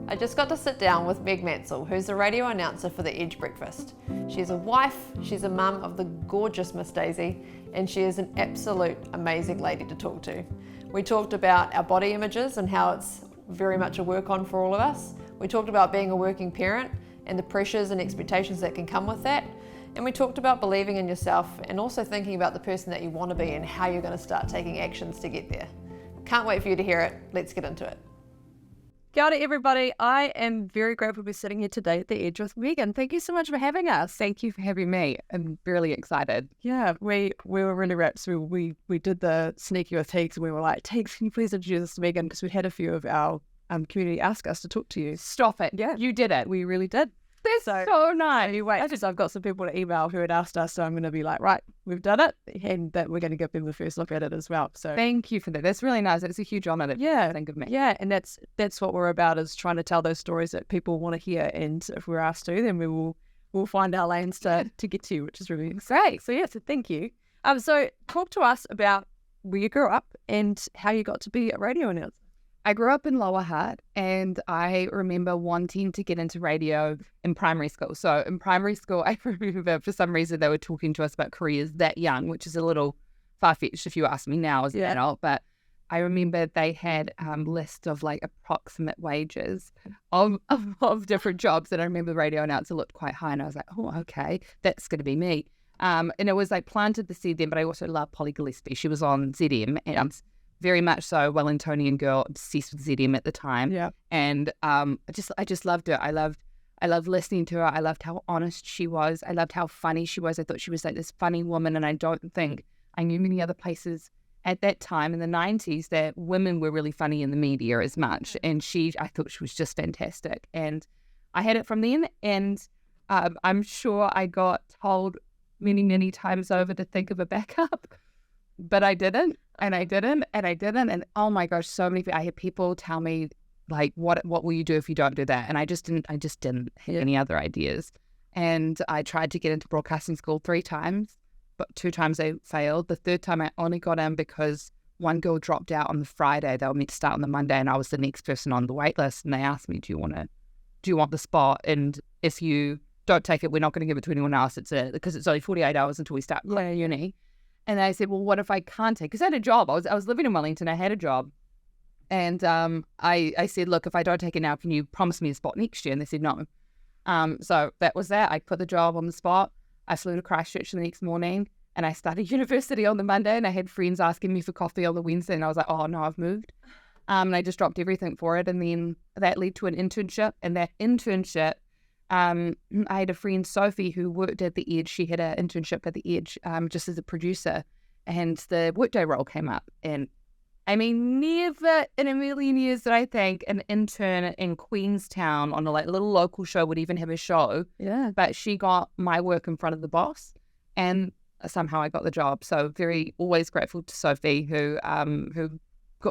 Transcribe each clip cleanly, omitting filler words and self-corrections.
I just got to sit down with Meg Mansell, who's the radio announcer for the Edge Breakfast. She's a wife, she's a mum of the gorgeous Miss Daisy, and she is an absolute amazing lady to talk to. We talked about our body images and how it's very much a work on for all of us. We talked about being a working parent and the pressures and expectations that can come with that. And we talked about believing in yourself and also thinking about the person that you want to be and how you're going to start taking actions to get there. Can't wait for you to hear it. Let's get into it. Kia ora, everybody. I am very grateful to be sitting here today at the Edge with Megan. Thank you so much for having us. Thank you for having me. I'm really excited. Yeah, we were really wrapped. So we did the sneaky with Teagues and we were like, Teagues, can you please introduce us to Megan? Because we had a few of our community ask us to talk to you. Stop it. Yeah. You did it. We really did. That's so nice. Anyway, I've got some people to email who had asked us, so I'm going to be like, right, we've done it, and that we're going to give them the first look at it as well. So thank you for that. That's really nice. It's a huge honour that you think of me. Yeah, and that's what we're about, is trying to tell those stories that people want to hear. And if we're asked to, then we'll find our lanes to get to, which is really great. So so thank you. So talk to us about where you grew up and how you got to be a radio announcer. I grew up in Lower Hutt, and I remember wanting to get into radio in primary school. So in primary school, I remember for some reason they were talking to us about careers that young, which is a little far-fetched if you ask me now as an adult. But I remember they had a list of like approximate wages of different jobs. And I remember the radio announcer looked quite high, and I was like, oh, okay, that's going to be me. And it was like planted the seed then, but I also loved Polly Gillespie. She was on ZM, and very much so, Wellingtonian girl, obsessed with ZM at the time. Yeah. And I just loved her. I loved listening to her. I loved how honest she was. I loved how funny she was. I thought she was like this funny woman, and I don't think I knew many other places at that time in the 90s that women were really funny in the media as much. And I thought she was just fantastic. And I had it from then. And I'm sure I got told many, many times over to think of a backup, but I didn't. And I didn't. And oh my gosh, so many people, I had people tell me like, what will you do if you don't do that? And I just didn't have any other ideas. And I tried to get into broadcasting school 3 times, but 2 times I failed. The 3rd time I only got in because one girl dropped out on the Friday. They were meant to start on the Monday, and I was the next person on the wait list. And they asked me, do you want the spot? And if you don't take it, we're not going to give it to anyone else. Because it's only 48 hours until we start uni. And I said, well, what if I can't take? Because I had a job. I was living in Wellington. I had a job. And I said, look, if I don't take it now, can you promise me a spot next year? And they said, no. So that was that. I put the job on the spot. I flew to Christchurch the next morning, and I started university on the Monday, and I had friends asking me for coffee on the Wednesday, and I was like, oh, no, I've moved. And I just dropped everything for it. And then that led to an internship. And that internship, I had a friend, Sophie, who worked at the Edge. She had an internship at the Edge just as a producer, and the workday role came up. And I mean, never in a million years did I think an intern in Queenstown on a like little local show would even have a show. Yeah. But she got my work in front of the boss, and somehow I got the job. So always grateful to Sophie who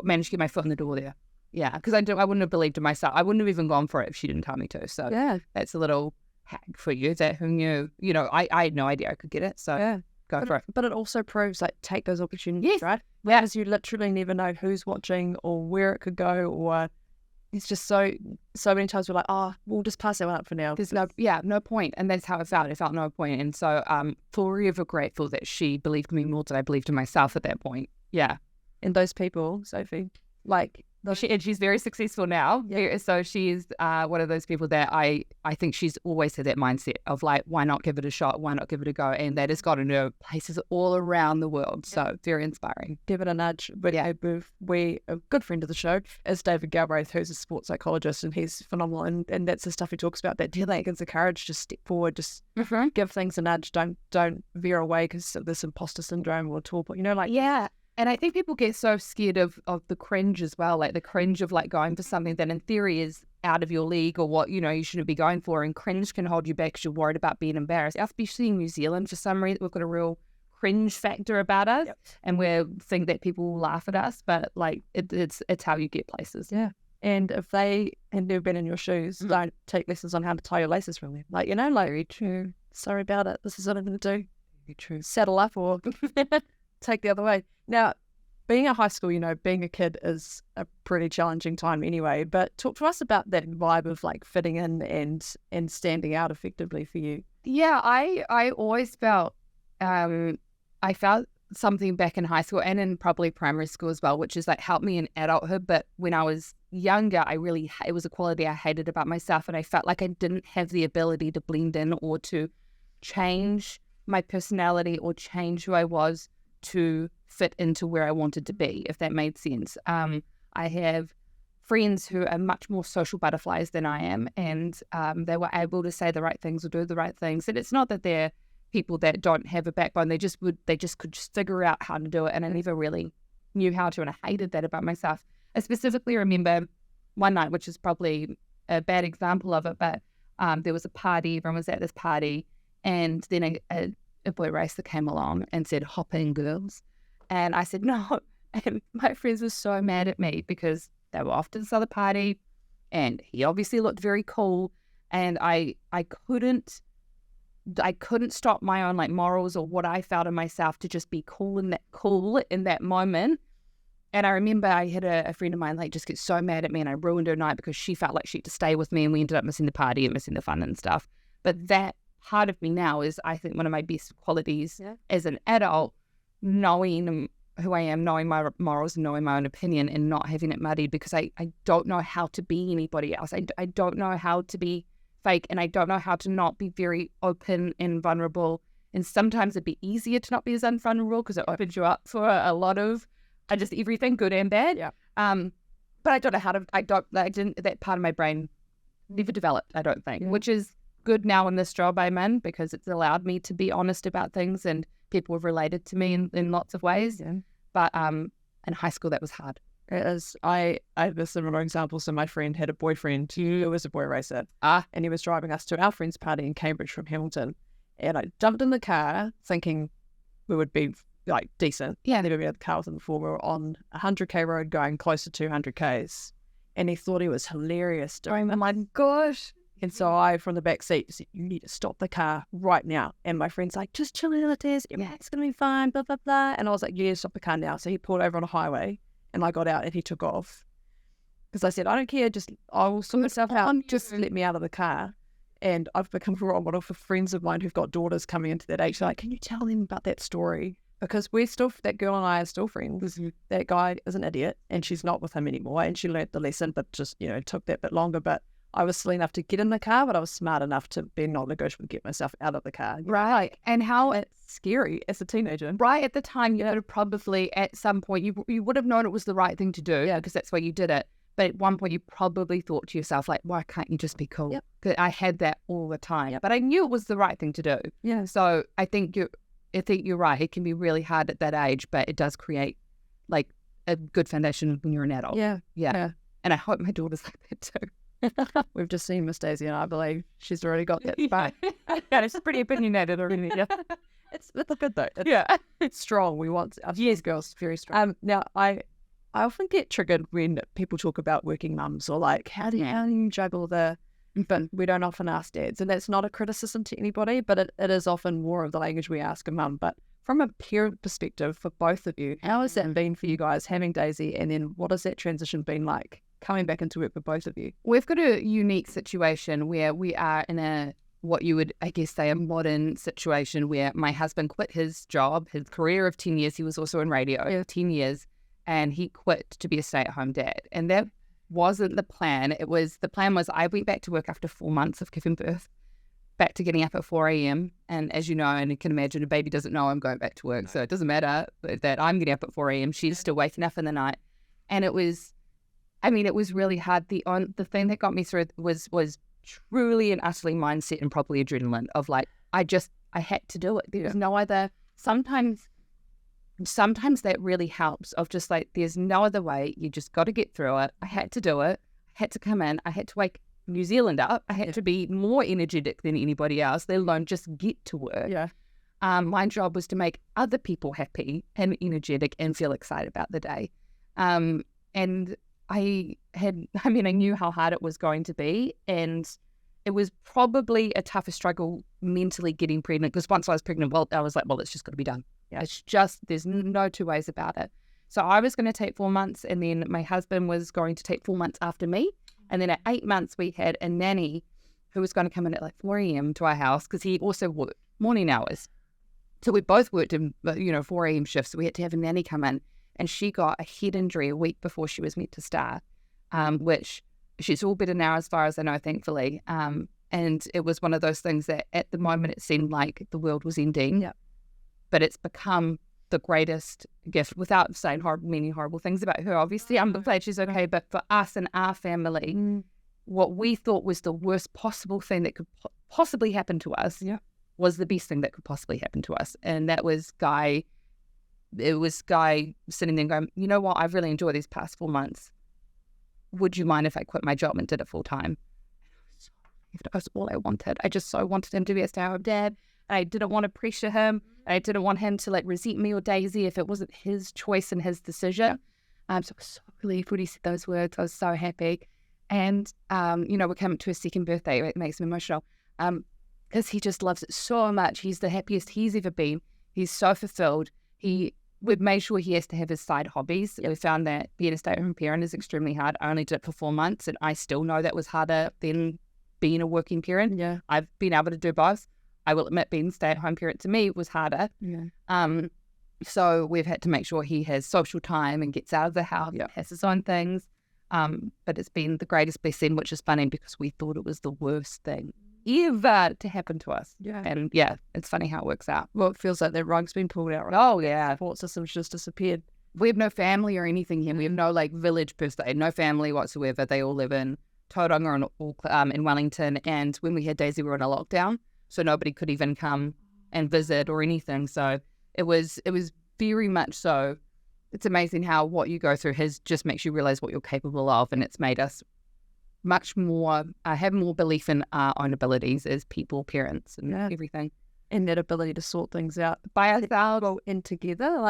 managed to get my foot in the door there. Yeah, because I wouldn't have believed in myself. I wouldn't have even gone for it if she didn't tell me to. So that's a little hack for you that who knew. I had no idea I could get it. So go for it. But it also proves like take those opportunities, yes. right? Yeah. Because you literally never know who's watching or where it could go, or it's just so many times we're like, oh, we'll just pass that one up for now. There's no point. And that's how it felt. It felt no point. And so forever grateful that she believed in me more than I believed in myself at that point. Yeah. And those people, Sophie, like she's very successful now. Yeah. So she's one of those people that I think she's always had that mindset of like, why not give it a shot? Why not give it a go? And that has gotten her places all around the world. So very inspiring. Give it a nudge. But a good friend of the show is David Galbraith, who's a sports psychologist, and he's phenomenal. And that's the stuff he talks about, that dealing against the courage, just step forward, just give things a nudge. Don't veer away because of this imposter syndrome or talk. Yeah. And I think people get so scared of the cringe as well, like the cringe of like going for something that in theory is out of your league or what, you shouldn't be going for. And cringe can hold you back because you're worried about being embarrassed. Especially in New Zealand, for some reason, we've got a real cringe factor about us. Yep. And we think that people will laugh at us, but like it's how you get places. Yeah. And if they have never been in your shoes, don't take lessons on how to tie your laces from them. Very true. Sorry about it. This is what I'm going to do. Very true. Saddle up or take the other way. Now, being at high school, being a kid is a pretty challenging time anyway. But talk to us about that vibe of like fitting in and standing out effectively for you. Yeah, I always felt I felt something back in high school and in probably primary school as well, which is like helped me in adulthood. But when I was younger, it was a quality I hated about myself, and I felt like I didn't have the ability to blend in or to change my personality or change who I was to fit into where I wanted to be, if that made sense. I have friends who are much more social butterflies than I am, and they were able to say the right things or do the right things. And it's not that they're people that don't have a backbone. They just could figure out how to do it, and I never really knew how to, and I hated that about myself. I specifically remember one night, which is probably a bad example of it, but there was a party, everyone was at this party, and then a boy racer came along and said, "Hop in, girls." And I said, "No." And my friends were so mad at me because they were off to this other party, and he obviously looked very cool, and I couldn't stop my own like morals or what I felt in myself to just be cool in that moment. And I remember I had a friend of mine like just get so mad at me, and I ruined her night because she felt like she had to stay with me, and we ended up missing the party and missing the fun and stuff. But that part of me now is, I think, one of my best qualities as an adult, knowing who I am, knowing my morals, and knowing my own opinion, and not having it muddied, because I don't know how to be anybody else. I don't know how to be fake, and I don't know how to not be very open and vulnerable. And sometimes it'd be easier to not be as vulnerable because it opens you up for a lot of just everything, good and bad. Yeah. But I don't know how to. That part of my brain never developed, I don't think, which is good now in this job I'm in, because it's allowed me to be honest about things, and people have related to me in lots of ways. Yeah. But in high school, that was hard. It is. I have a similar example. So my friend had a boyfriend who was a boy racer, and he was driving us to our friend's party in Cambridge from Hamilton. And I jumped in the car thinking we would be like decent. Yeah. Never been in the car with him before. We were on a 100k road going close to 200ks, and he thought he was hilarious doing that. Oh my gosh. And so I, from the back seat, said, "You need to stop the car right now." And my friend's like, "Just chill out, Tess. Everything's going to be fine, blah, blah, blah." And I was like, "Yeah, stop the car now." So he pulled over on a highway, and I got out, and he took off. Because I said, "I don't care. I will sort myself out. Just let me out of the car." And I've become a role model for friends of mine who've got daughters coming into that age. They're like, "Can you tell them about that story?" Because that girl and I are still friends. That guy is an idiot, and she's not with him anymore. And she learnt the lesson, but just, took that bit longer. But I was silly enough to get in the car, but I was smart enough to be non-negotiable and get myself out of the car. Right. And how it's scary as a teenager. Right at the time, you know, probably at some point you would have known it was the right thing to do, because that's why you did it. But at one point you probably thought to yourself, like, why can't you just be cool? Yep. 'Cause I had that all the time. But I knew it was the right thing to do. Yeah. So I think you're right. It can be really hard at that age, but it does create like a good foundation when you're an adult. Yeah. And I hope my daughter's like that too. We've just seen Miss Daisy, and I believe she's already got that spark. Yeah, it's pretty opinionated already. Yeah. It's good though. It's strong. We want Yes, girls very strong. Now I often get triggered when people talk about working mums, or like how do you juggle but we don't often ask dads, and that's not a criticism to anybody, but it is often more of the language we ask a mum. But from a parent perspective, for both of you, how has that been for you guys having Daisy, and then what has that transition been like coming back into work for both of you? We've got a unique situation where we are in what you would, I guess, say a modern situation where my husband quit his job, his career of 10 years. He was also in radio, 10 years, and he quit to be a stay-at-home dad. And that wasn't the plan. The plan was I went back to work after 4 months of giving birth, back to getting up at 4 a.m. And as you know, and you can imagine, a baby doesn't know I'm going back to work. So it doesn't matter that I'm getting up at 4 a.m. She's still waking up in the night. And it was really hard. The thing that got me through it was truly and utterly mindset and probably adrenaline of like, I had to do it. There was no other. Sometimes that really helps, of just like, there's no other way. You just got to get through it. I had to do it. I had to come in. I had to wake New Zealand up. I had to be more energetic than anybody else, let alone just get to work. Yeah. My job was to make other people happy and energetic and feel excited about the day. And I knew how hard it was going to be, and it was probably a tougher struggle mentally getting pregnant, because once I was pregnant, I was like, well, it's just got to be done. Yeah. It's just, there's no two ways about it. So I was going to take 4 months, and then my husband was going to take 4 months after me. And then at 8 months, we had a nanny who was going to come in at like 4 a.m. to our house because he also worked morning hours. So we both worked in, 4 a.m. shifts. So we had to have a nanny come in, and she got a head injury a week before she was meant to start, which she's all better now as far as I know, thankfully. And it was one of those things that at the moment it seemed like the world was ending, but it's become the greatest gift, without saying many horrible things about her. Obviously, I'm glad she's okay, but for us and our family, what we thought was the worst possible thing that could possibly happen to us was the best thing that could possibly happen to us. And that was Guy. It was Guy sitting there going, you know what, I've really enjoyed these past 4 months. Would you mind if I quit my job and did it full time? That was all I wanted. I just so wanted him to be a stay-at-home dad. I didn't want to pressure him. I didn't want him to resent me or Daisy if it wasn't his choice and his decision. So I was so relieved when he said those words. I was so happy. And, we're coming to his second birthday. It makes me emotional because he just loves it so much. He's the happiest he's ever been. He's so fulfilled. We've made sure he has to have his side hobbies. We found that being a stay-at-home parent is extremely hard. I only did it for 4 months, and I still know that was harder than being a working parent. Yeah. I've been able to do both. I will admit being a stay-at-home parent to me was harder. Yeah. So we've had to make sure he has social time and gets out of the house, has his own things. But it's been the greatest blessing, which is funny because we thought it was the worst thing ever to happen to us. Yeah. And it's funny how it works out. Well, it feels like that rug's been pulled out, right? Oh, yeah. Support system's just disappeared. We have no family or anything here. We have no village per se, no family whatsoever. They all live in Tauranga and in Wellington, and when we had Daisy, we were in a lockdown, so nobody could even come and visit or anything. So it was very much so. It's amazing how what you go through just makes you realize what you're capable of, and it's made us much more have more belief in our own abilities as people, parents, and everything, and that ability to sort things out by ourselves and together,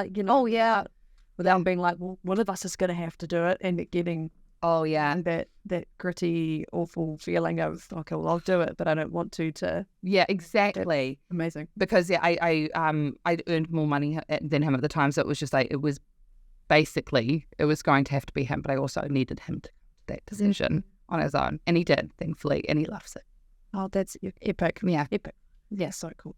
without being like, well, one of us is going to have to do it, and it getting. Oh yeah, that gritty, awful feeling of okay, well, I'll do it, but I don't want to. Yeah, exactly. That's amazing. Because I earned more money than him at the time, so it was just it was basically it was going to have to be him, but I also needed him to make that decision on his own, and he did, thankfully, and he loves it. Oh, that's epic. Yeah, epic. Yeah, so cool.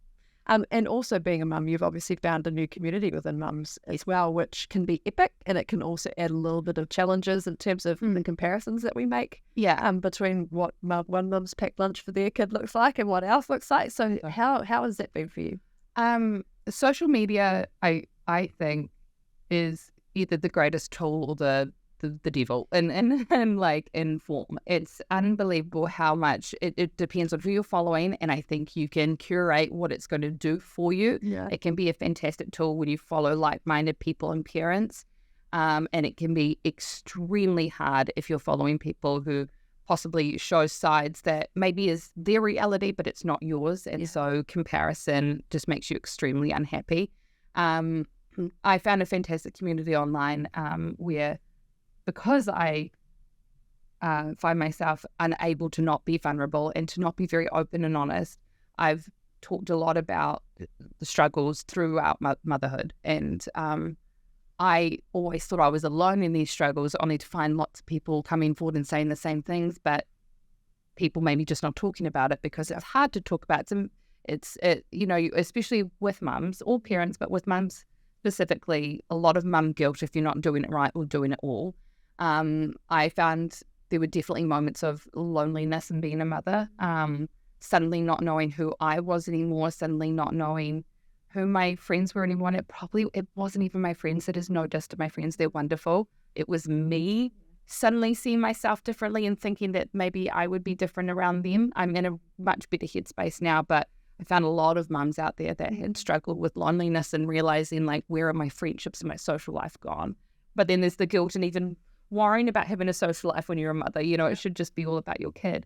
And also being a mum, you've obviously found a new community within mums as well, which can be epic, and it can also add a little bit of challenges in terms of the comparisons that we make. Yeah. Between what one mum's packed lunch for their kid looks like and what else looks like. So how has that been for you? Social media, I think, is either the greatest tool or the devil in form. It's unbelievable how much it depends on who you're following, and I think you can curate what it's going to do for you. Yeah. It can be a fantastic tool when you follow like-minded people and parents, and it can be extremely hard if you're following people who possibly show sides that maybe is their reality but it's not yours, and so comparison just makes you extremely unhappy. I found a fantastic community online where, because I find myself unable to not be vulnerable and to not be very open and honest, I've talked a lot about the struggles throughout motherhood. And I always thought I was alone in these struggles, only to find lots of people coming forward and saying the same things, but people maybe just not talking about it because it's hard to talk about. It's especially with mums or parents, but with mums specifically, a lot of mum guilt if you're not doing it right or doing it all. I found there were definitely moments of loneliness in being a mother, suddenly not knowing who I was anymore, suddenly not knowing who my friends were anymore. It wasn't even my friends. It is no diss to my friends. They're wonderful. It was me suddenly seeing myself differently and thinking that maybe I would be different around them. I'm in a much better headspace now, but I found a lot of mums out there that had struggled with loneliness and realizing where are my friendships and my social life gone? But then there's the guilt and even worrying about having a social life when you're a mother. It should just be all about your kid.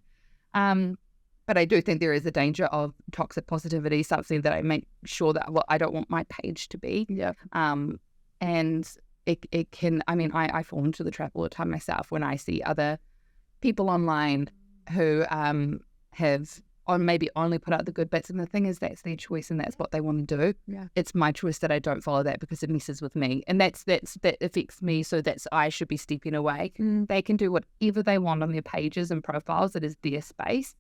But I do think there is a danger of toxic positivity, something that I make sure that I don't want my page to be. Yeah. And it can, I fall into the trap all the time myself when I see other people online who have maybe only put out the good bits. And the thing is, that's their choice and that's what they want to do. Yeah. It's my choice that I don't follow that because it messes with me. And that affects me. So I should be stepping away. They can do whatever they want on their pages and profiles. It is their space.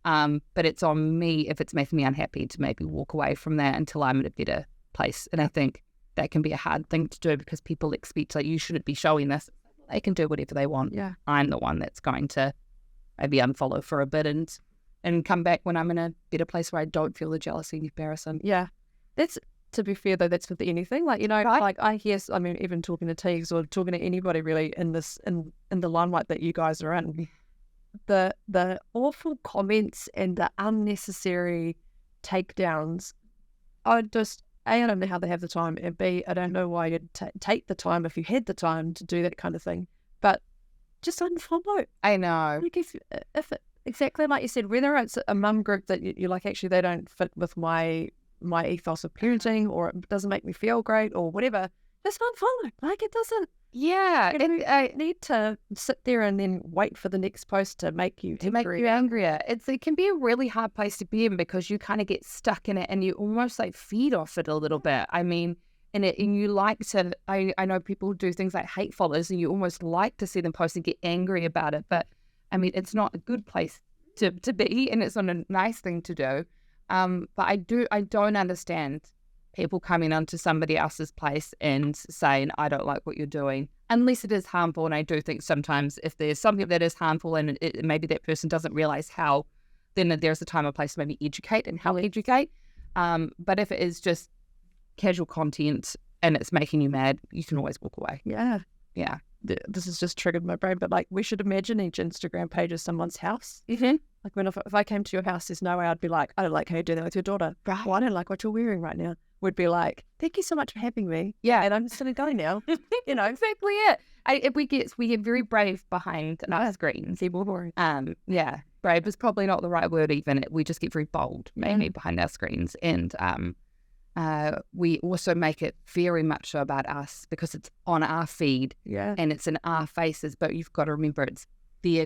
But it's on me if it's making me unhappy to maybe walk away from that until I'm in a better place. And I think that can be a hard thing to do because people expect, like, you shouldn't be showing this. They can do whatever they want. Yeah. I'm the one that's going to maybe unfollow for a bit and come back when I'm in a better place where I don't feel the jealousy and comparison. Yeah. That's, to be fair though, that's with anything. Like, you know, Right. like I hear, I mean, even talking to Teagues or talking to anybody really in the limelight that you guys are in, the awful comments and the unnecessary takedowns, I don't know how they have the time, and B, I don't know why you'd take the time if you had the time to do that kind of thing. But just unfollow. I know. Like if exactly like you said, whether it's a mum group that you're like, actually they don't fit with my ethos of parenting, or it doesn't make me feel great, or whatever, just unfollow. Like it doesn't. Yeah. You need to sit there and then wait for the next post to make you angrier. It can be a really hard place to be in because you kind of get stuck in it and you almost like feed off it a little bit. I mean, and you like to, I know people do things like hate followers and you almost like to see them post and get angry about it. But I mean, it's not a good place to be, and it's not a nice thing to do. But I don't understand people coming onto somebody else's place and saying, I don't like what you're doing, unless it is harmful. And I do think sometimes if there's something that is harmful and maybe that person doesn't realize how, then there's a time and place to maybe educate and how educate. But if it is just casual content and it's making you mad, you can always walk away. Yeah. Yeah. This has just triggered my brain, but like we should imagine each Instagram page as someone's house. Mm-hmm. Like if I came to your house, there's no way I'd be like, I don't like how you do that with your daughter. Right. Well, I don't like what you're wearing right now. Would be like, thank you so much for having me. Yeah. And I'm just going to go now. You know. Exactly it. We get very brave behind our screens. Yeah. Brave is probably not the right word even. We just get very bold mainly behind our screens. And we also make it very much so about us because it's on our feed and it's in our faces. But you've got to remember it's their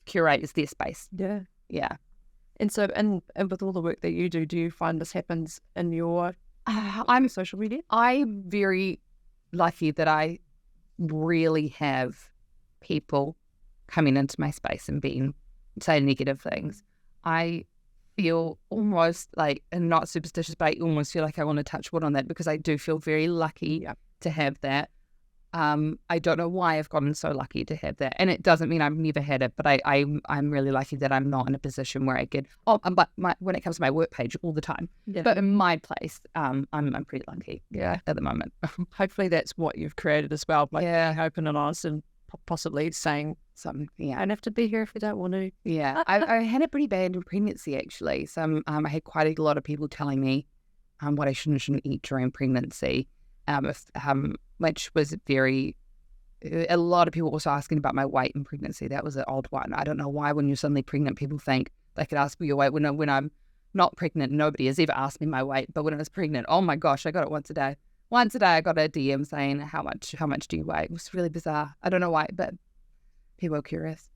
curators, their space. Yeah. Yeah. And so, and with all the work that you do you find this happens in your social media? I'm very lucky that I really have people coming into my space and saying negative things. I feel almost like, and not superstitious, but I almost feel like I want to touch wood on that because I do feel very lucky to have that. I don't know why I've gotten so lucky to have that, and it doesn't mean I've never had it, but I'm really lucky that I'm not in a position where I get but when it comes to my work page all the time. Yeah. But in my place, I'm pretty lucky. Yeah. At the moment. Hopefully that's what you've created as well, by being open and honest and possibly saying something. Yeah. I don't have to be here if you don't want to. Yeah. I had a pretty bad pregnancy actually. So I had quite a lot of people telling me what I shouldn't eat during pregnancy. Which was a lot of people also asking about my weight in pregnancy. That was an odd one. I don't know why when you're suddenly pregnant, people think they could ask me your weight. When I'm not pregnant, nobody has ever asked me my weight. But when I was pregnant, oh my gosh, I got it once a day. Once a day, I got a DM saying, how much do you weigh? It was really bizarre. I don't know why, but people were curious.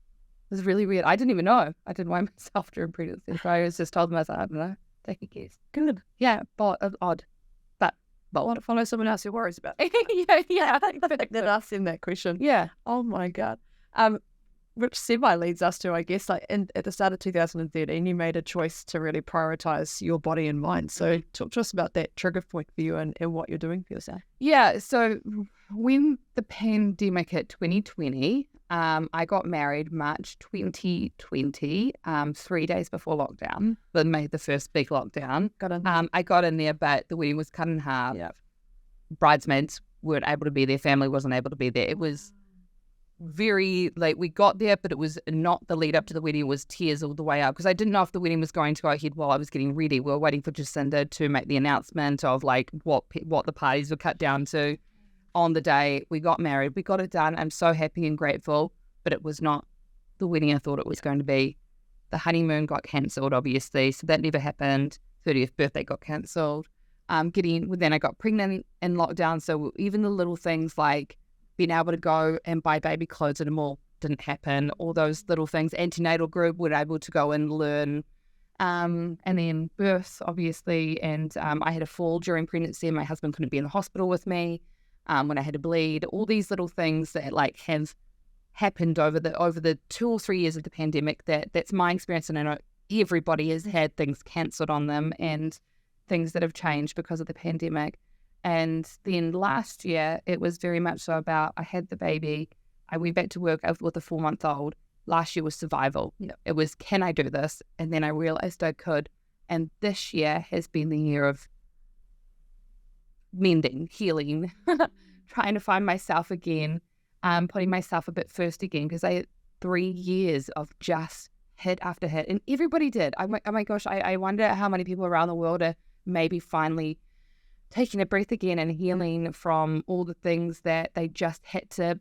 It was really weird. I didn't even know. I didn't weigh myself during pregnancy. So I was just told them, I don't know, take a guess. Good. Yeah, but odd. But I want to follow someone else who worries about it. yeah. That asked him that question. Yeah. Oh my God. Which leads us to, I guess, like at the start of 2013, you made a choice to really prioritize your body and mind. So talk to us about that trigger point for you and what you're doing for yourself. Yeah. So when the pandemic hit 2020, I got married March 2020, 3 days before lockdown, but made the first big lockdown. I got in there, but the wedding was cut in half. Yep. Bridesmaids weren't able to be there. Family wasn't able to be there. It was very late. We got there, but it was not the lead up to the wedding. It was tears all the way up because I didn't know if the wedding was going to go ahead while I was getting ready. We were waiting for Jacinda to make the announcement of like what the parties were cut down to. On the day we got married, we got it done. I'm so happy and grateful, but it was not the wedding I thought it was going to be. The honeymoon got cancelled, obviously, so that never happened. 30th birthday got cancelled. Then I got pregnant in lockdown, so even the little things like being able to go and buy baby clothes at a mall didn't happen. All those little things. Antenatal group, we're able to go and learn And then birth, obviously, and I had a fall during pregnancy, and my husband couldn't be in the hospital with me when I had to bleed. All these little things that like have happened over the 2 or 3 years of the pandemic. That's my experience, and I know everybody has had things cancelled on them and things that have changed because of the pandemic. And then last year, it was very much so about I had the baby, I went back to work with a 4-month-old. Last year was survival. Yep. It was, can I do this? And then I realized I could. And this year has been the year of mending, healing, trying to find myself again, putting myself a bit first again, because I had 3 years of just hit after hit. And everybody did. Oh my gosh, I wonder how many people around the world are maybe finally taking a breath again and healing from all the things that they just had to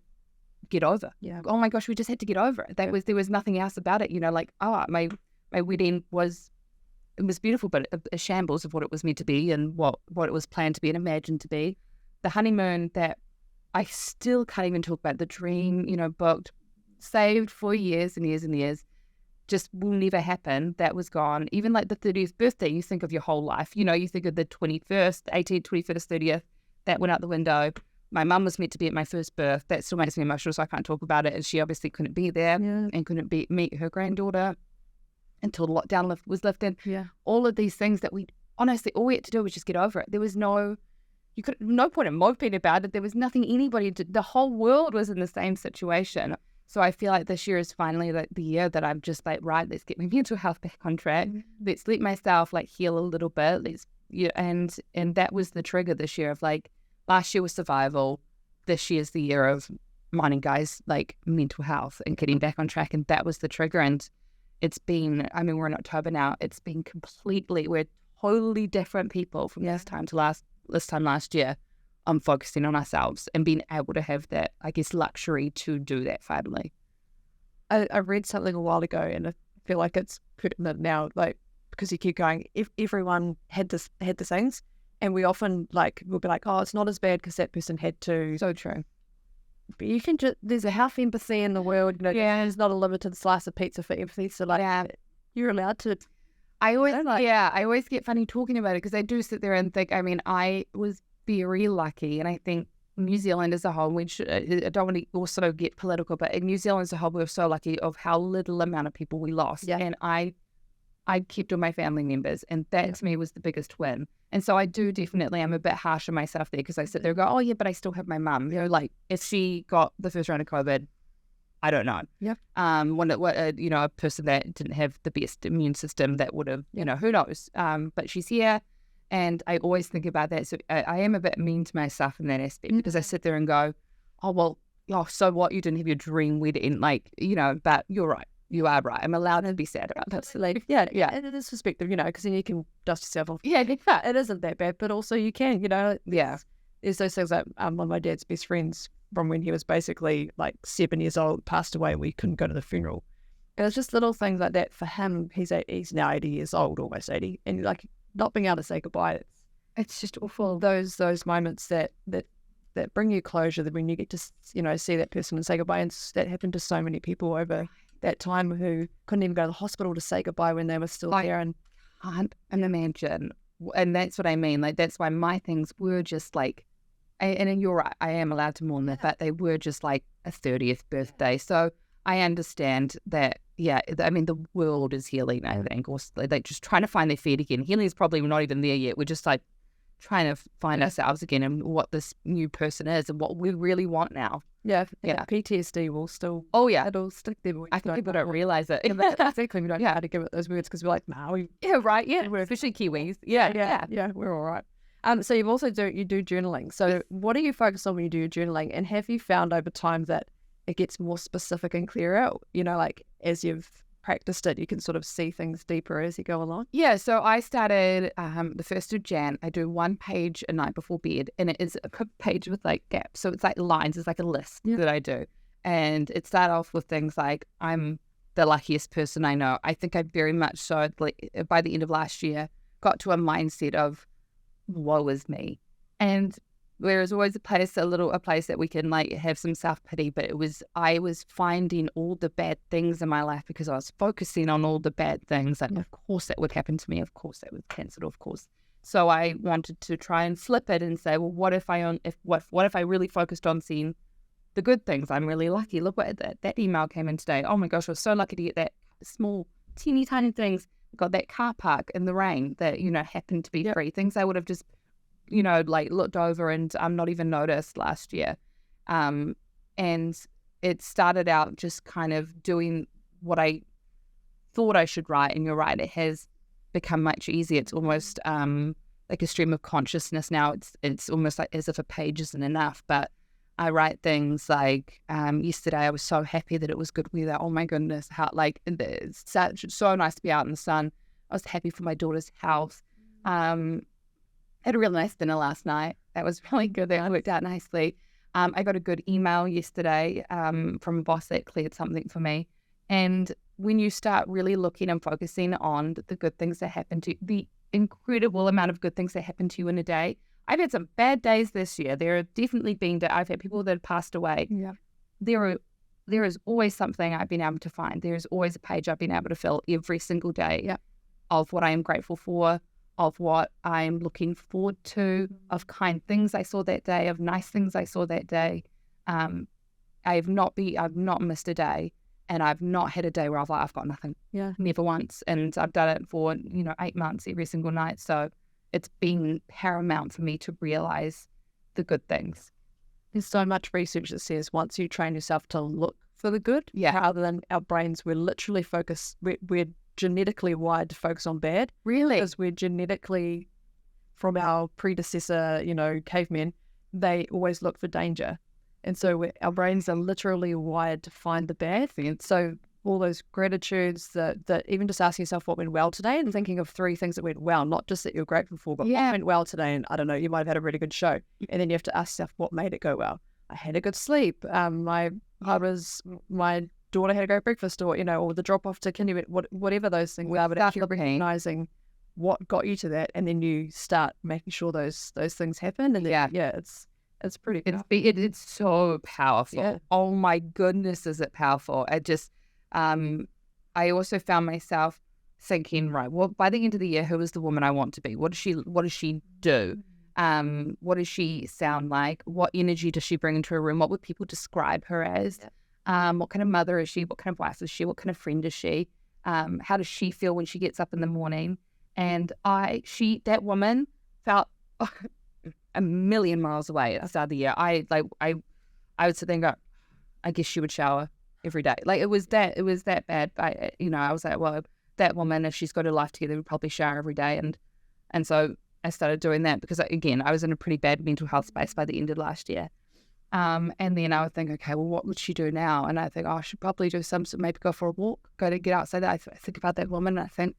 get over. Yeah. Oh my gosh, we just had to get over it. There was nothing else about it. You know, like, oh, my wedding was beautiful, but a shambles of what it was meant to be and what it was planned to be and imagined to be. The honeymoon that I still can't even talk about, the dream, you know, booked, saved for years and years and years, just will never happen. That was gone. Even like the 30th birthday, you think of your whole life. You know, you think of the 21st, 18th, 21st, 30th, that went out the window. My mum was meant to be at my first birth. That still makes me emotional, so I can't talk about it. And she obviously couldn't be there and couldn't meet her granddaughter until the lockdown was lifted. Yeah. All of these things that we honestly, all we had to do was just get over it. There was no point in moping about it. There was nothing the whole world was in the same situation. So I feel like this year is finally like the year that I'm just like, right, let's get my mental health back on track. Let's let myself like heal a little bit. And that was the trigger this year of like, last year was survival. This year's the year of mine and guys like mental health and getting back on track. And that was the trigger. And it's been, I mean, we're in October now. It's been we're totally different people from this time last year. Focusing on ourselves and being able to have that, I guess, luxury to do that finally. I read something a while ago and I feel like it's pertinent now, like, because you keep going, if everyone had the things, and we often like, we'll be like, oh, it's not as bad because that person had to. So true. But you can just, there's a health empathy in the world, you know, there's not a limited slice of pizza for empathy. So like, you're allowed to. I always get funny talking about it because I do sit there and think, I mean, I was very lucky, and I think New Zealand as a whole, I don't want to also get political, but in New Zealand as a whole, we were so lucky of how little amount of people we lost. Yeah. And I kept all my family members, and that to me was the biggest win. And so I do definitely, I'm a bit harsh on myself there because I sit there and go, oh yeah, but I still have my mum. You know, like if she got the first round of COVID, I don't know. Yep. A person that didn't have the best immune system that would have, you know, who knows? But she's here. And I always think about that. So I am a bit mean to myself in that aspect because I sit there and go, oh, well, so what? You didn't have your dream wedding. Like, you know, but you're right. You are right. I'm allowed to be sad about that. Absolutely. Yeah. And it is perspective, you know, because then you can dust yourself off. Yeah, it isn't that bad, but also you can, you know. Yeah. There's those things like one of my dad's best friends from when he was basically like 7 years old, passed away, and we couldn't go to the funeral. And it's just little things like that for him. He's now 80 years old, almost 80. And like, not being able to say goodbye, it's just awful. Those moments that bring you closure, that when you get to, you know, see that person and say goodbye, and that happened to so many people over that time who couldn't even go to the hospital to say goodbye when they were still there. And can't imagine. And that's what I mean. Like that's why my things were just like, and you're right, I am allowed to mourn that, but they were just like a 30th birthday. So I understand that. Yeah, I mean, the world is healing, I think, or they're just trying to find their feet again. Healing is probably not even there yet. We're just like trying to find ourselves again and what this new person is and what we really want now. Yeah. PTSD will still. Oh, yeah. It'll stick there. I think people don't realize it. Exactly. We don't know how to give it those words because we're like, nah, right. Yeah. Especially Kiwis. Yeah. We're all right. So you've also you do journaling. So what do you focus on when you do your journaling? And have you found over time that it gets more specific and clearer, you know, like as you've practiced it, you can sort of see things deeper as you go along? Yeah, so I started the 1st of Jan. I do 1 page a night before bed, and it is a page with like gaps. So it's like lines, it's like a list that I do. And it started off with things like, I'm the luckiest person I know. I think I very much so, like, by the end of last year, got to a mindset of, woe is me. And there is always a place that we can like have some self-pity, but I was finding all the bad things in my life because I was focusing on all the bad things. And of course that would happen to me. Of course that was cancelled. Of course. So I wanted to try and flip it and say, well, what if I really focused on seeing the good things? I'm really lucky. Look what that email came in today. Oh my gosh, I was so lucky to get that small, teeny tiny things. Got that car park in the rain that, happened to be free. Things I would have just, like looked over and not even noticed last year. And it started out just kind of doing what I thought I should write. And you're right, it has become much easier. It's almost like a stream of consciousness now. It's almost like as if a page isn't enough. But I write things like yesterday I was so happy that it was good weather. Oh my goodness, how it's so nice to be out in the sun. I was happy for my daughter's health. Had a real nice dinner last night. That was really good. That worked out nicely. I got a good email yesterday from a boss that cleared something for me. And when you start really looking and focusing on the good things that happen to you, the incredible amount of good things that happen to you in a day. I've had some bad days this year. There have definitely been that I've had people that have passed away. Yeah. There is always something I've been able to find. There is always a page I've been able to fill every single day of what I am grateful for, of what I'm looking forward to, of kind things I saw that day, of nice things I saw that day. I've not missed a day, and I've not had a day where I've got nothing. Yeah. Never once. And I've done it for 8 months every single night. So it's been paramount for me to realize the good things. There's so much research that says once you train yourself to look for the good, rather than our brains, we're literally we're genetically wired to focus on bad. Really? Because we're genetically, from our predecessor, cavemen, they always look for danger. And so our brains are literally wired to find the bad. So all those gratitudes, that even just asking yourself what went well today and thinking of 3 things that went well, not just that you're grateful for, but what went well today. And I don't know, you might have had a really good show. And then you have to ask yourself what made it go well. I had a good sleep. My daughter had a great breakfast, or the drop off to kindergarten, whatever those things are, but actually recognizing what got you to that, and then you start making sure those things happen. And then, it's pretty powerful. It's so powerful. Yeah. Oh my goodness, is it powerful? I also found myself thinking, right, well, by the end of the year, who is the woman I want to be? What does she do? What does she sound like? What energy does she bring into a room? What would people describe her as? What kind of mother is she? What kind of wife is she? What kind of friend is she? How does she feel when she gets up in the morning? And that woman felt a million miles away at the start of the year. I would sit there and go, I guess she would shower every day. Like it was that bad. I was like, well, that woman, if she's got her life together, would probably shower every day. And so I started doing that because, again, I was in a pretty bad mental health space by the end of last year. And then I would think, okay, well, what would she do now? And I think, I should probably do maybe go for a walk, get outside. I think about that woman and I think,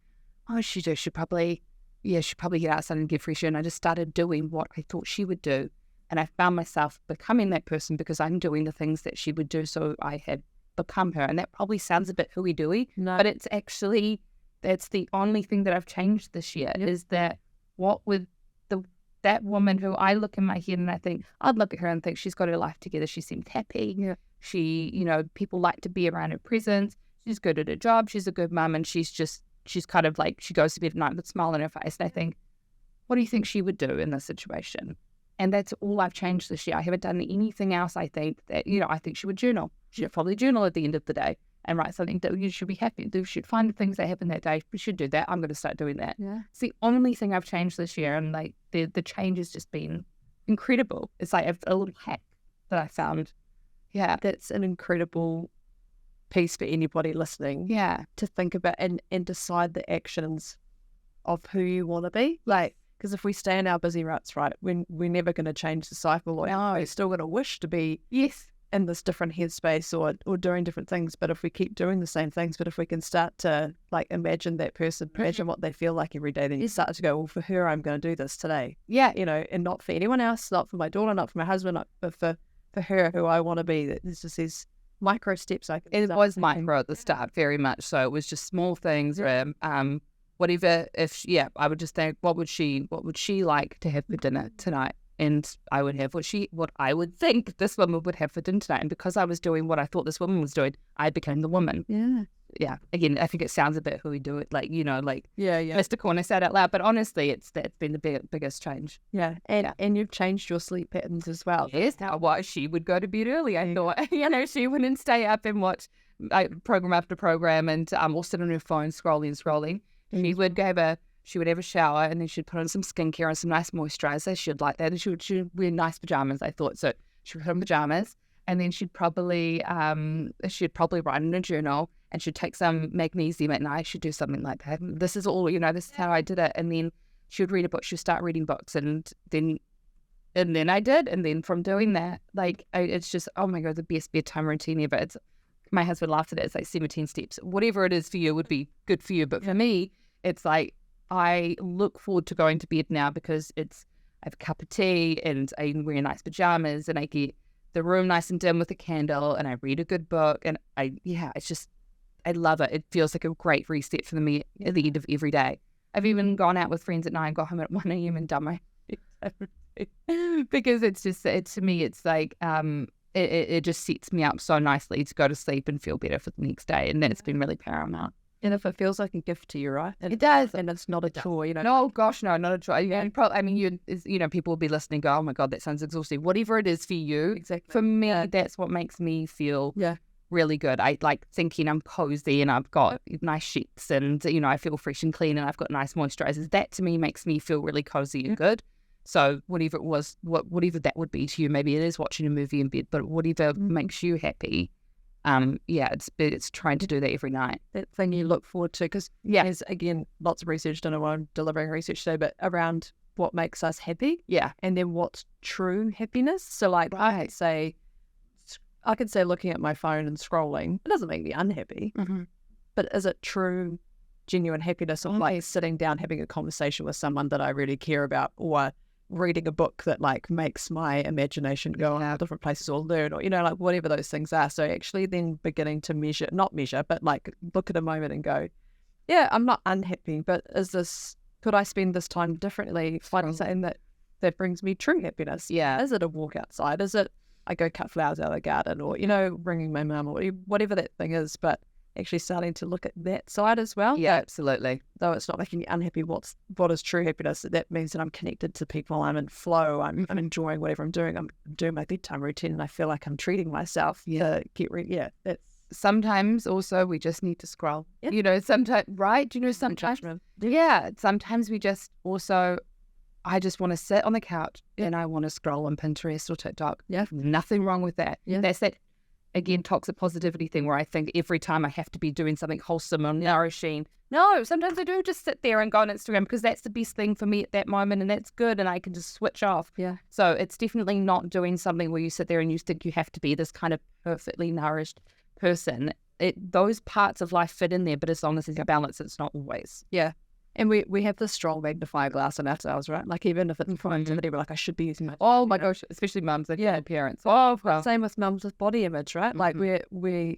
she'd probably get outside and get fresh air. And I just started doing what I thought she would do. And I found myself becoming that person because I'm doing the things that she would do. So I had become her. And that probably sounds a bit hooey-dooey, but it's actually, that's the only thing that I've changed this year is that that woman who I look in my head and I think, I'd look at her and think she's got her life together. She seemed happy. Yeah. She, people like to be around her presence. She's good at her job. She's a good mum. And she's kind of like, she goes to bed at night with a smile on her face. And I think, what do you think she would do in this situation? And that's all I've changed this year. I haven't done anything else. I think that, I think she would journal. She'd probably journal at the end of the day and write something that you should be happy. You should find the things that happened that day. We should do that. I'm going to start doing that. Yeah. It's the only thing I've changed this year. And like the change has just been incredible. It's like a little hack that I found. Yeah. That's an incredible piece for anybody listening. Yeah. To think about and decide the actions of who you want to be. Like, because if we stay in our busy ruts, right, we're never going to change the cycle. Or we're still going to wish to be in this different headspace or doing different things. But if we keep doing the same things, but if we can start to like imagine that person, imagine what they feel like every day, then you start to go, well, for her, I'm going to do this today. Yeah. And not for anyone else, not for my daughter, not for my husband, but for her, who I want to be. There's just these micro steps I can. It was micro at the start, very much so. It was just small things. Yeah. Whatever. I would just think, what would she like to have for dinner tonight? and I would have what I would think this woman would have for dinner tonight. And because I was doing what I thought this woman was doing, I became the woman. Yeah. Again, I think it sounds a bit who we do it, like, Mr. Corner said out loud, but honestly, that's been the biggest change. And you've changed your sleep patterns as well. Yes, she would go to bed early. I thought, she wouldn't stay up and watch program after program and or sit on her phone scrolling. She would have a shower, and then she'd put on some skincare and some nice moisturizer. She'd like that, and she would wear nice pajamas. I thought so. She would put on pajamas, and then she'd probably write in a journal, and she'd take some magnesium at night. She'd do something like that. This is all, this is how I did it. And then she would read a book. She'd start reading books, and then I did. And then from doing that, it's just, oh my God, the best bedtime routine ever. My husband laughed at it. It's like 17 steps. Whatever it is for you would be good for you. But for me, it's like, I look forward to going to bed now because I have a cup of tea and I wear nice pajamas and I get the room nice and dim with a candle and I read a good book and I love it. It feels like a great reset for me at the end of every day. I've even gone out with friends at night and got home at 1 a.m. and done my because to me, it's like, it just sets me up so nicely to go to sleep and feel better for the next day. And that's been really paramount. And if it feels like a gift to you, right? It does. And it's not a chore, No, gosh, no, not a chore. People will be listening and go, oh my God, that sounds exhausting. Whatever it is for you. Exactly. For me, that's what makes me feel really good. I like thinking I'm cozy and I've got nice sheets and, I feel fresh and clean and I've got nice moisturizers. That to me makes me feel really cozy and good. So whatever it was, whatever that would be to you, maybe it is watching a movie in bed, but whatever makes you happy. It's trying to do that every night. That thing you look forward to, because there's, again, lots of research, don't know why I'm delivering research today, but around what makes us happy. And then what's true happiness. So I could say looking at my phone and scrolling, it doesn't make me unhappy, but is it true, genuine happiness of like sitting down, having a conversation with someone that I really care about, or reading a book that like makes my imagination go on different places, or learn, or whatever those things are. So actually then beginning to not measure, but like look at a moment and go, I'm not unhappy, but could I spend this time differently, finding something that brings me true happiness? Is it a walk outside? Is it I go cut flowers out of the garden, or bringing my mum, or whatever that thing is, but actually starting to look at that side as well. Absolutely. Though it's not making me unhappy, what is true happiness? That means that I'm connected to people, I'm in flow, I'm enjoying whatever I'm doing, I'm doing my bedtime routine, and I feel like I'm treating myself to get ready. That's sometimes also we just need to scroll. Sometimes, right? Sometimes. Sometimes we just also, I just want to sit on the couch and I want to scroll on Pinterest or TikTok. Nothing wrong with that. That's that. Again, toxic positivity thing where I think every time I have to be doing something wholesome or nourishing. No, sometimes I do just sit there and go on Instagram because that's the best thing for me at that moment and that's good and I can just switch off. So it's definitely not doing something where you sit there and you think you have to be this kind of perfectly nourished person. Those parts of life fit in there, but as long as there's a balance, it's not always. And we have this strong magnifier glass on ourselves, right? Like even if it's productivity, we're like, I should be using my... Oh my gosh, especially mums and parents. Oh, well. Same with mums with body image, right? Like we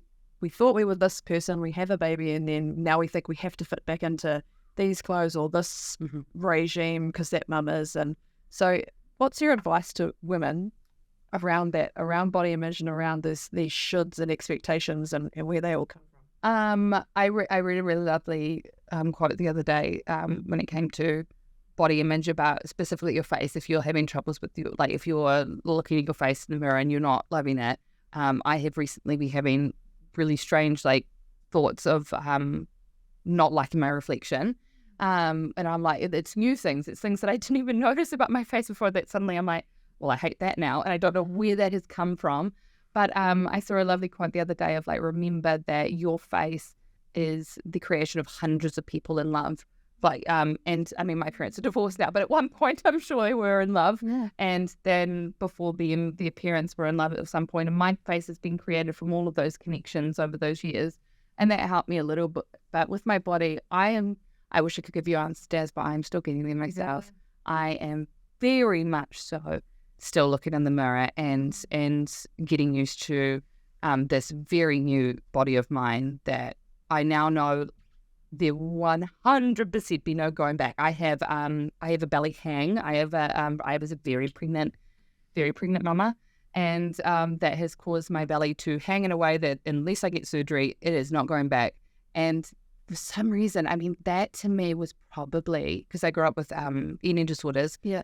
thought we were this person, we have a baby, and then now we think we have to fit back into these clothes or this regime because that mum is. And so what's your advice to women around that, around body image and around these shoulds and expectations and where they all come from? I read a really lovely quote the other day when it came to body image about specifically your face. If you're having troubles with if you're looking at your face in the mirror and you're not loving it, I have recently been having really strange thoughts of not liking my reflection. And I'm like, it's new things. It's things that I didn't even notice about my face before that suddenly I'm like, well, I hate that now. And I don't know where that has come from. But I saw a lovely quote the other day of remember that your face is the creation of hundreds of people in love. And I mean, my parents are divorced now, but at one point I'm sure they were in love. And then before the parents were in love at some point, and my face has been created from all of those connections over those years. And that helped me a little bit. But with my body, I wish I could give you answers, but I'm still getting them myself. I am very much so still looking in the mirror and getting used to this very new body of mine that I now know there 100% be no going back. I have a belly hang. I was a very pregnant mama, and that has caused my belly to hang in a way that unless I get surgery, it is not going back. And for some reason, I mean, that to me was probably, because I grew up with eating disorders. Yeah.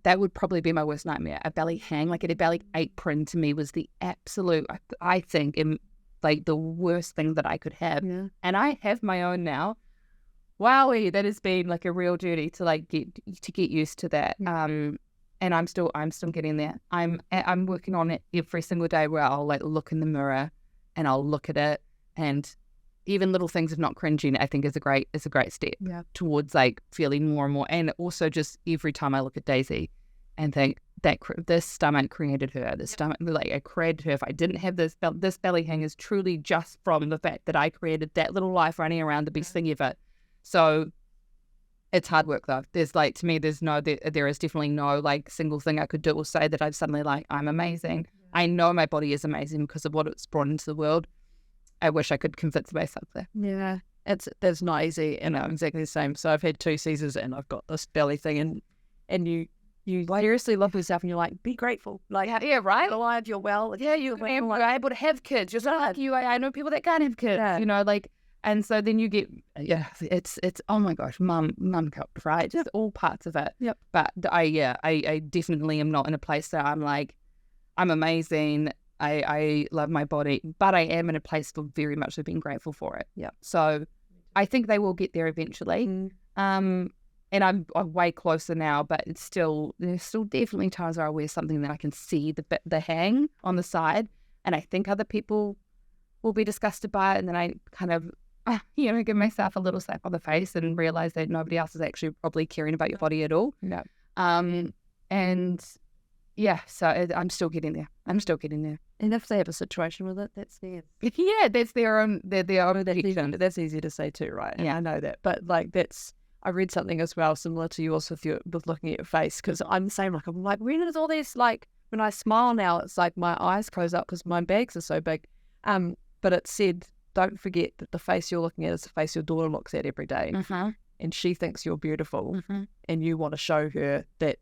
That would probably be my worst nightmare. A belly hang, like a belly apron, to me was the absolute, I think, like the worst thing that I could have. Yeah. And I have my own now. Wowie, that has been like a real journey to like get used to that. And I'm still getting there. I'm working on it every single day, where I'll like look in the mirror and I'll look at it, and even little things of not cringing, I think is a great step towards like feeling more and more. And also just every time I look at Daisy and think that this stomach created her, I created her. If I didn't have this belly hang is truly just from the fact that I created that little life running around, the best thing ever. So it's hard work though. There's like, to me, there is definitely no like single thing I could do or say that I've suddenly like, I'm amazing. I know my body is amazing because of what it's brought into the world. I wish I could convince myself there. Yeah, that's not easy, and I'm exactly the same. So I've had 2 Caesars, and I've got this belly thing, and you seriously love yourself, and you're like, be grateful, like yeah, right. Alive, you're well. Yeah, you're able to have kids. You're like I know people that can't have kids. You know, like, and so then you get it's oh my gosh, mum help, right? Just all parts of it. Yep. But I definitely am not in a place that I'm like, I'm amazing. I love my body, but I am in a place for very much of being grateful for it. Yeah. So I think they will get there eventually. And I'm way closer now, but there's still definitely times where I wear something that I can see the hang on the side, and I think other people will be disgusted by it, and then I kind of give myself a little slap on the face and realize that nobody else is actually probably caring about your body at all. No. And yeah, so I'm still getting there. And if they have a situation with it, that's theirs. Yeah, that's their own addiction. That's easy to say too, right? And yeah, I know that. But like I read something as well similar to yours with looking at your face, because I'm the same. Like I'm like, when is all this, like when I smile now, it's like my eyes close up because my bags are so big. But it said, don't forget that the face you're looking at is the face your daughter looks at every day, and she thinks you're beautiful, and you want to show her that.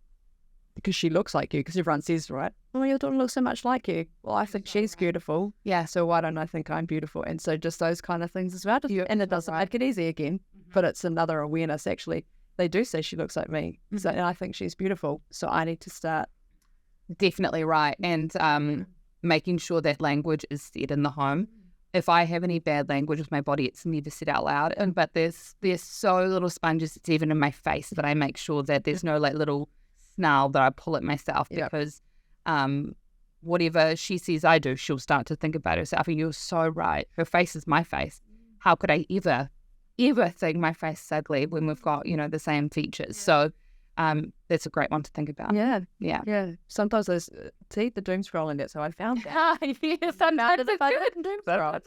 Because she looks like you, because everyone says, right, oh, your daughter looks so much like you. Well, I think she's beautiful. Yeah, so why don't I think I'm beautiful? And so just those kind of things as well. And it doesn't make it easy again, but it's another awareness. Actually, they do say she looks like me, so and I think she's beautiful. So I need to start. Definitely right. And making sure that language is said in the home. If I have any bad language with my body, it's never said out loud. But there's so little sponges, it's even in my face, that I make sure that there's no like little snarl that I pull at myself, because whatever she sees I do, she'll start to think about herself. And you're so right. Her face is my face. How could I ever think my face is ugly when we've got, the same features? So that's a great one to think about. Yeah. Sometimes those the doom scrolling, that's how I found that. Yes, sometimes it's good. Doom scroll.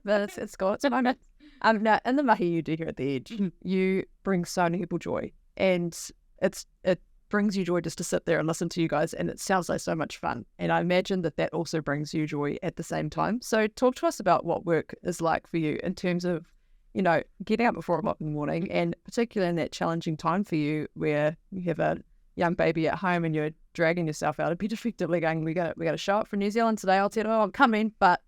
But it's got its moments. Now in the mahi you do here at the Edge, you bring so many people joy, and it brings you joy just to sit there and listen to you guys, and it sounds like so much fun. And I imagine that also brings you joy at the same time. So talk to us about what work is like for you in terms of, getting up at 4 o'clock in the morning, and particularly in that challenging time for you where you have a young baby at home and you're dragging yourself out of bed, effectively going, we got to show up for New Zealand today. I'll tell you, I'm coming, but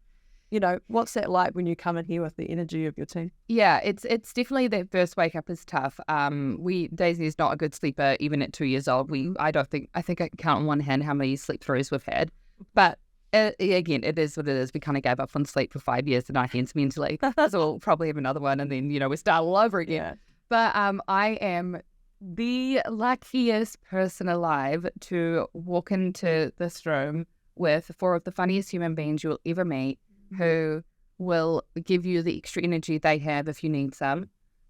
what's that like when you come in here with the energy of your team? Yeah, it's definitely that first wake up is tough. Daisy is not a good sleeper even at 2 years old. I think I can count on one hand how many sleep throughs we've had. But again, it is what it is. We kind of gave up on sleep for 5 years and our hands mentally. So we'll probably have another one, and then we start all over again. But I am the luckiest person alive to walk into this room with 4 of the funniest human beings you'll ever meet, who will give you the extra energy they have if you need some.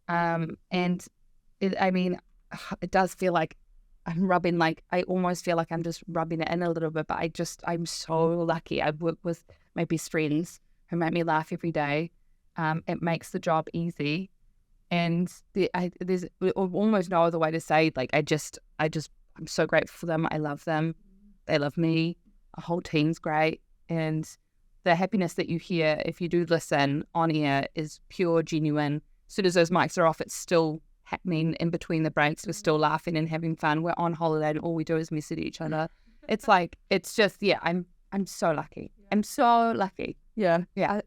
And it does feel like I'm rubbing, like I almost feel like I'm just rubbing it in a little bit, but I'm so lucky. I work with my best friends who make me laugh every day. It makes the job easy, and there's almost no other way to say, like, I'm so grateful for them. I love them. They love me. Our whole team's great. And the happiness that you hear if you do listen on air is pure, genuine, soon as those mics are off, it's still happening in between the breaks. We're still laughing and having fun. We're on holiday and all we do is mess at each other. It's like, it's just, yeah, I'm so lucky. I'm so lucky. Yeah. Yeah.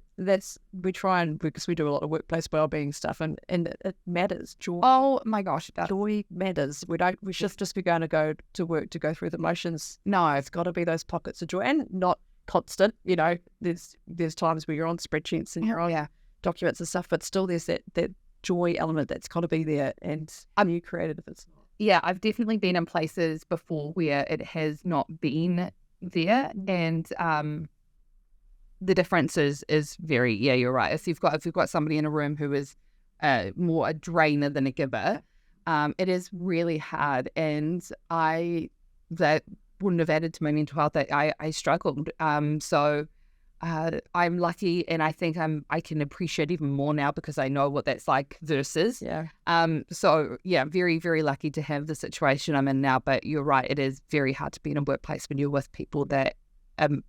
We try and, because we do a lot of workplace wellbeing stuff and it matters. Joy. Oh my gosh, it does. Joy matters. We should just be going to go to work to go through the motions. No, It's got to be those pockets of joy, and not constant. You know, there's times where you're on spreadsheets and you're on documents and stuff, but still there's that joy element that's got to be there, and you created if it's not. Yeah, I've definitely been in places before where it has not been there, and the difference is very, you're right. If you've got somebody in a room who is more a drainer than a giver, it is really hard, and that wouldn't have added to my mental health. That I struggled. So I'm lucky, and I think I can appreciate even more now because I know what that's like versus. So yeah, very, very lucky to have the situation I'm in now. But you're right, it is very hard to be in a workplace when you're with people that not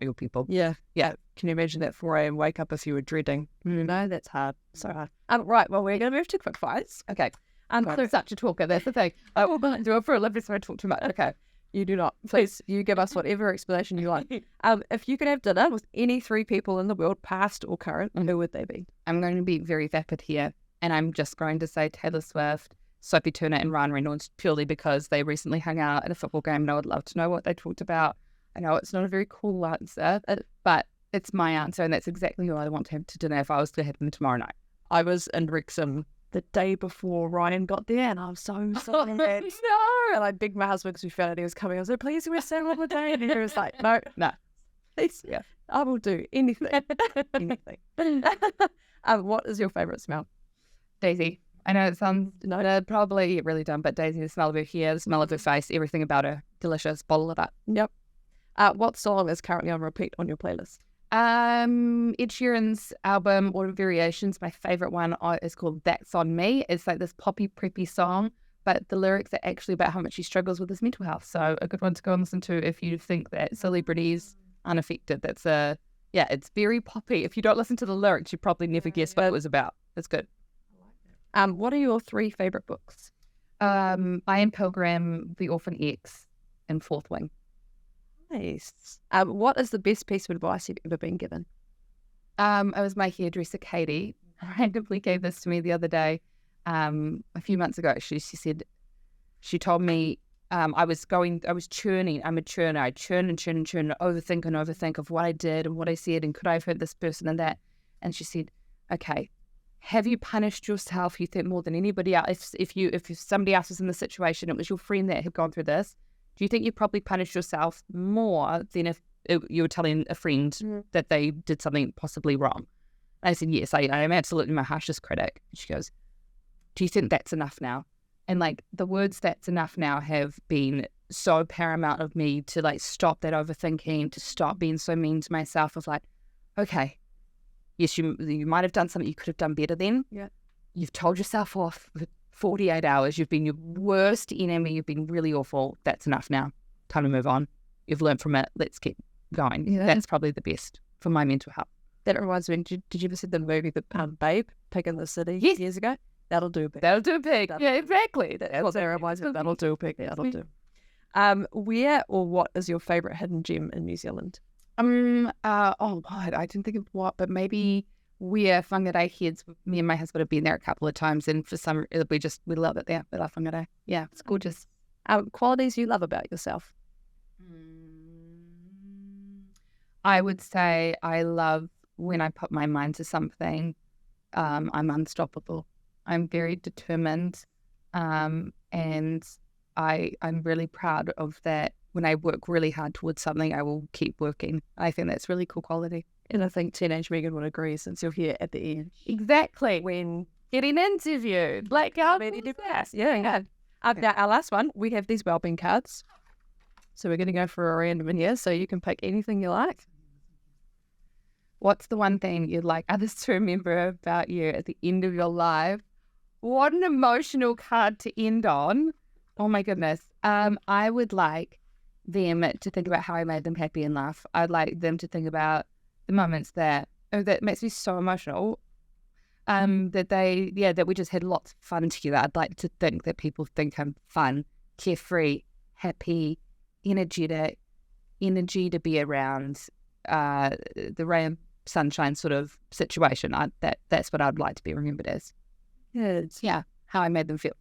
your people. Yeah. Can you imagine that 4 a.m. wake up if you were dreading? No, that's hard. So hard. Right. Well, we're going to move to quick fires. Okay. I'm such a talker. That's the thing. I will do it for a living, so I talk too much. Okay. You do not. Please, you give us whatever explanation you like. If you could have dinner with any 3 people in the world, past or current, who would they be? I'm going to be very vapid here, and I'm just going to say Taylor Swift, Sophie Turner, and Ryan Reynolds, purely because they recently hung out at a football game, and I would love to know what they talked about. I know it's not a very cool answer, but it's my answer, and that's exactly who I want to have to dinner if I was to have them tomorrow night. I was in Wrexham the day before Ryan got there, and I was so sad. No! And I begged my husband because we found out he was coming. I was like, please, we're staying on the day. And he was like, no, please. Yeah. I will do anything. Anything. What is your favourite smell? Daisy. I know it sounds probably really dumb, but Daisy, the smell of her hair, the smell of her face, everything about her, delicious. Bottle of that. Yep. What song is currently on repeat on your playlist? Ed Sheeran's album Autumn Variations. My favourite one is called That's On Me. It's like this poppy preppy song, but the lyrics are actually about how much he struggles with his mental health. So a good one to go and listen to if you think that celebrities unaffected. It's very poppy. If you don't listen to the lyrics, you probably never guess what it was about. It's good. What are your 3 favourite books? I Am Pilgrim, The Orphan X, and Fourth Wing. Nice. What is the best piece of advice you've ever been given? It was my hairdresser, Katie, randomly gave this to me the other day, a few months ago. She told me I was churning. I'm a churner. I churn and overthink of what I did and what I said and could I have hurt this person and that. And she said, okay, have you punished yourself, you think, more than anybody else? If somebody else was in the situation, it was your friend that had gone through this, do you think you probably punished yourself more than if you were telling a friend that they did something possibly wrong? And I said, yes, I am absolutely my harshest critic. And she goes, do you think that's enough now? And like the words "that's enough now" have been so paramount of me to like stop that overthinking, to stop being so mean to myself of like, okay, yes, you might have done something you could have done better then. Yeah. You've told yourself off for 48 hours. You've been your worst enemy. You've been really awful. That's enough now. Time to move on. You've learned from it. Let's keep going. Yeah. That's probably the best for my mental health. That reminds me, did you ever see the movie Babe, Pig in the City years ago? That'll do a pig. That'll do a pig. Yeah, exactly. That's what that reminds me. That'll do a pig. That'll do. Where or what is your favourite hidden gem in New Zealand? Oh God, I didn't think of what, but maybe where Whangarei heads. Me and my husband have been there a couple of times, and for some, we love it there. We love Whangarei. Yeah, it's gorgeous. Qualities you love about yourself? I would say I love when I put my mind to something. I'm unstoppable. I'm very determined, and I'm really proud of that. When I work really hard towards something, I will keep working. I think that's a really cool quality. And I think teenage Megan would agree, since you're here at the end. Exactly. When getting interviewed. Like, how many do that? Yeah. Now, our last one, we have these wellbeing cards. So we're going to go for a random in here, so you can pick anything you like. What's the one thing you'd like others to remember about you at the end of your life? What an emotional card to end on. Oh my goodness. I would like them to think about how I made them happy and laugh. I'd like them to think about the moments that makes me so emotional. that we just had lots of fun together. I'd like to think that people think I'm fun, carefree, happy, energetic, energy to be around, the ray of sunshine sort of situation. That's what I'd like to be remembered as. Yeah, how I made them feel.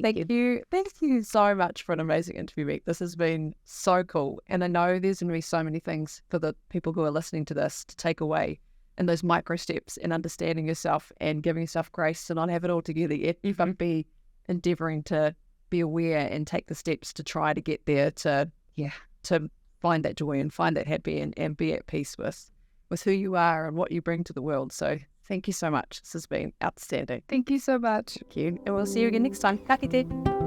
Thank you. Thank you so much for an amazing interview, Meg. This has been so cool. And I know there's going to be so many things for the people who are listening to this to take away, and those micro steps and understanding yourself and giving yourself grace to not have it all together yet, even be endeavouring to be aware and take the steps to try to get there, to find that joy and find that happy and be at peace with who you are and what you bring to the world. So thank you so much. This has been outstanding. Thank you so much. Thank you. And we'll see you again next time. Ka kite.